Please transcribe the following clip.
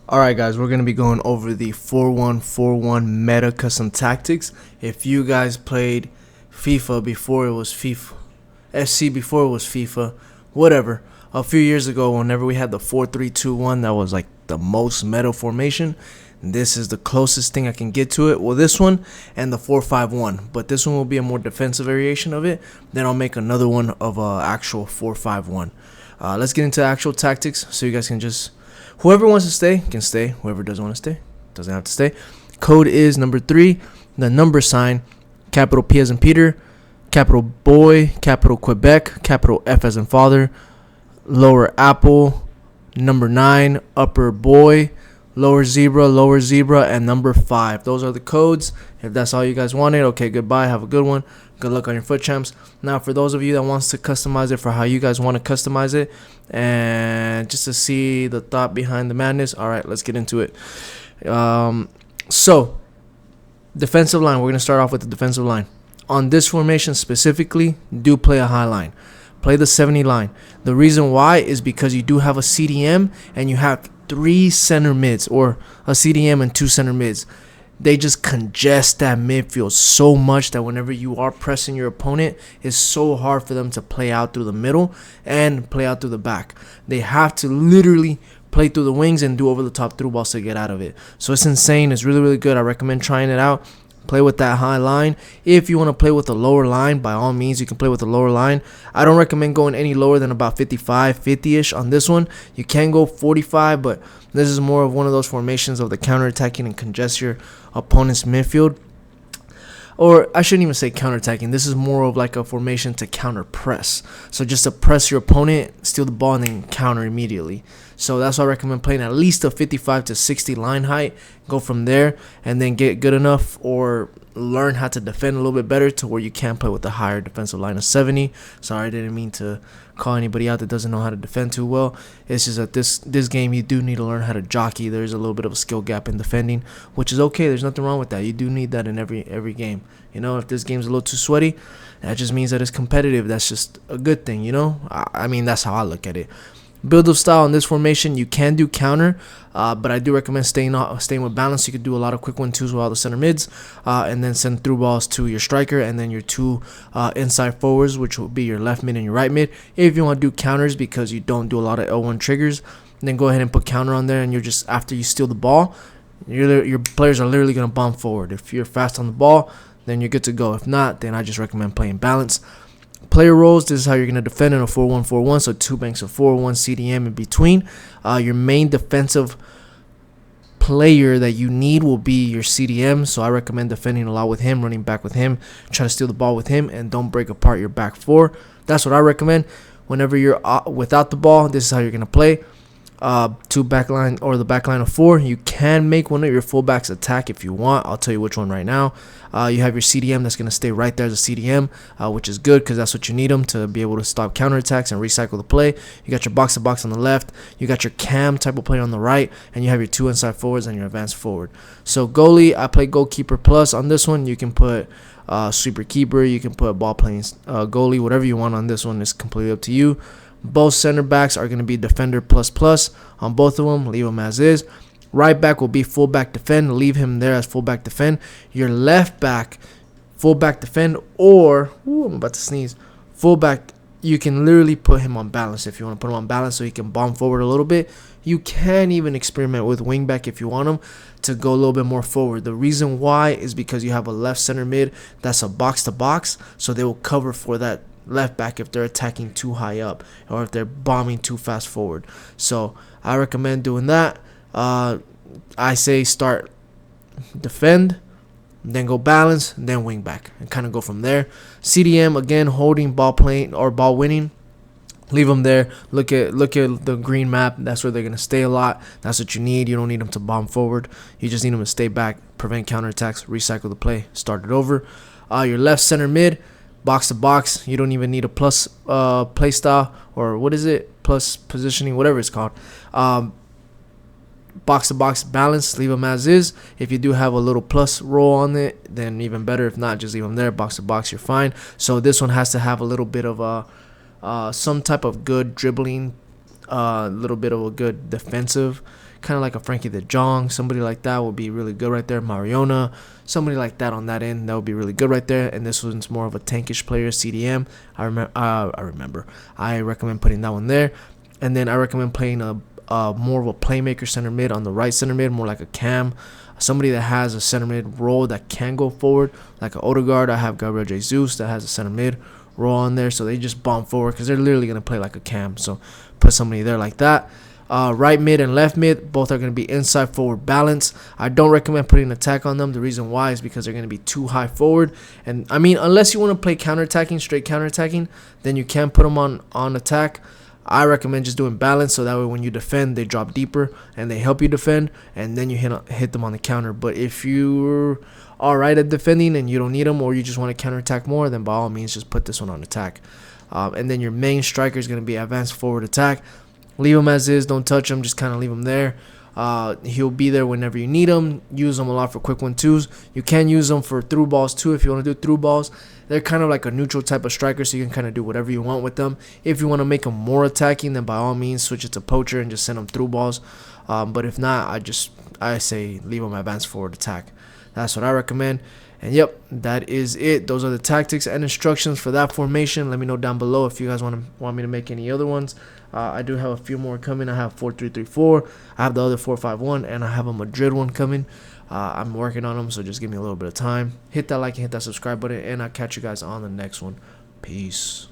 Alright guys, we're going to be going over the 4-1-4-1 meta custom tactics. If you guys played FIFA before it was FIFA, FC before it was FIFA, whatever, a few years ago whenever we had the 4-3-2-1, that was like the most meta formation. This is the closest thing I can get to it. Well, this one and the 4-5-1, but this one will be a more defensive variation of it. Then I'll make another one of actual 4-5-1. Let's get into actual tactics so you guys can just... Whoever wants to stay can stay. Whoever doesn't want to stay doesn't have to stay. Code is number 3, the number sign, capital P as in Peter, capital Boy, capital Quebec, capital F as in Father, lower apple, number 9, upper boy, lower zebra, and number 5. Those are the codes. If that's all you guys wanted, okay, goodbye. Have a good one. Good luck on your foot champs. Now, for those of you that wants to customize it for how you guys want to customize it, and just to see the thought behind the madness, all right, let's get into it. So, defensive line. We're going to start off with the defensive line. On this formation specifically, do play a high line. Play the 70 line. The reason why is because you do have a CDM and you have 3 center mids, or a CDM and 2 center mids. They just congest that midfield so much that whenever you are pressing your opponent, it's so hard for them to play out through the middle and play out through the back. They have to literally play through the wings and do over the top through balls to get out of it. So it's insane. It's really, really good. I recommend trying it out. Play with that high line. If you want to play with a lower line, by all means, you can play with a lower line. I don't recommend going any lower than about 55, 50-ish on this one. You can go 45, but this is more of one of those formations of the counterattacking and congest your opponent's midfield. Or I shouldn't even say counterattacking. This is more of like a formation to counter press. So just to press your opponent, steal the ball, and then counter immediately. So that's why I recommend playing at least a 55 to 60 line height. Go from there and then get good enough or learn how to defend a little bit better to where you can play with a higher defensive line of 70. Sorry, I didn't mean to call anybody out that doesn't know how to defend too well. It's just that this game you do need to learn how to jockey. There's a little bit of a skill gap in defending, which is okay. There's nothing wrong with that. You do need that in every game. You know, if this game's a little too sweaty, that just means that it's competitive. That's just a good thing, you know? I mean, that's how I look at it. Build of style in this formation, you can do counter, but I do recommend staying with balance. You could do a lot of quick 1-2s with all the center mids, and then send through balls to your striker, and then your 2 inside forwards, which will be your left mid and your right mid. If you want to do counters because you don't do a lot of L1 triggers, then go ahead and put counter on there, and you're just, after you steal the ball, your players are literally going to bomb forward. If you're fast on the ball, then you're good to go. If not, then I just recommend playing balance. Player roles, this is how you're going to defend in a 4-1-4-1, so 2 banks of 4-1 CDM in between. Your main defensive player that you need will be your CDM, so I recommend defending a lot with him, running back with him, try to steal the ball with him, and don't break apart your back 4. That's what I recommend. Whenever you're without the ball, this is how you're going to play. 2 backline, or the backline of 4. You can make one of your fullbacks attack if you want. I'll tell you which one right now. You have your CDM that's going to stay right there as a CDM, which is good because that's what you need them to be able to stop counterattacks and recycle the play. You got your box-to-box on the left. You got your cam type of player on the right, and you have your 2 inside forwards and your advanced forward. So goalie, I play goalkeeper plus on this one. You can put sweeper keeper. You can put ball playing goalie, whatever you want on this one is completely up to you. Both center backs are going to be defender plus on both of them. Leave them as is. Right back will be fullback defend. Leave him there as fullback defend. Your left back, fullback defend, or I'm about to sneeze. Fullback, you can literally put him on balance if you want to put him on balance so he can bomb forward a little bit. You can even experiment with wingback if you want him to go a little bit more forward. The reason why is because you have a left center mid that's a box to box, so they will cover for that left back if they're attacking too high up or if they're bombing too fast forward. So I recommend doing that. I say start defend, then go balance, then wing back, and kind of go from there. CDM, again, holding ball playing or ball winning. Leave them there. Look at the green map. That's where they're going to stay a lot. That's what you need. You don't need them to bomb forward. You just need them to stay back, prevent counterattacks, recycle the play, start it over. Your left center mid, box to box. You don't even need a plus play style, or what is it? Plus positioning, whatever it's called. Box to box balance, leave them as is. If you do have a little plus roll on it, then even better. If not, just leave them there. Box to box, you're fine. So this one has to have a little bit of some type of good dribbling, a little bit of a good defensive kind of like a Frankie de Jong. Somebody like that would be really good right there. Mariona, somebody like that on that end, that would be really good right there. And this one's more of a tankish player, CDM. I recommend putting that one there. And then I recommend playing more of a playmaker center mid on the right center mid, more like a Cam. Somebody that has a center mid role that can go forward, like an Odegaard. I have Gabriel Jesus that has a center mid role on there, so they just bomb forward because they're literally going to play like a Cam. So put somebody there like that. Right mid and left mid, both are going to be inside forward balance. I don't recommend putting attack on them. The reason why is because they're going to be too high forward. And I mean, unless you want to play counterattacking, straight counterattacking, then you can put them on attack. I recommend just doing balance, so that way when you defend, they drop deeper and they help you defend, and then you hit them on the counter. But if you're alright at defending and you don't need them, or you just want to counterattack more, then by all means just put this one on attack. And then your main striker is going to be advanced forward attack. Leave him as is, don't touch him, just kind of leave him there. He'll be there whenever you need him. Use them a lot for quick 1-2s. You can use them for through balls too if you want to do through balls. They're kind of like a neutral type of striker, so you can kind of do whatever you want with them. If you want to make them more attacking, then by all means switch it to poacher and just send them through balls. But if not, I say leave them advanced forward attack. That's what I recommend. And yep, that is it. Those are the tactics and instructions for that formation. Let me know down below if you guys want me to make any other ones. I do have a few more coming. I have 4-3-3-4. I have the other 4-5-1, and I have a Madrid one coming. I'm working on them, so just give me a little bit of time. Hit that like and hit that subscribe button, and I'll catch you guys on the next one. Peace.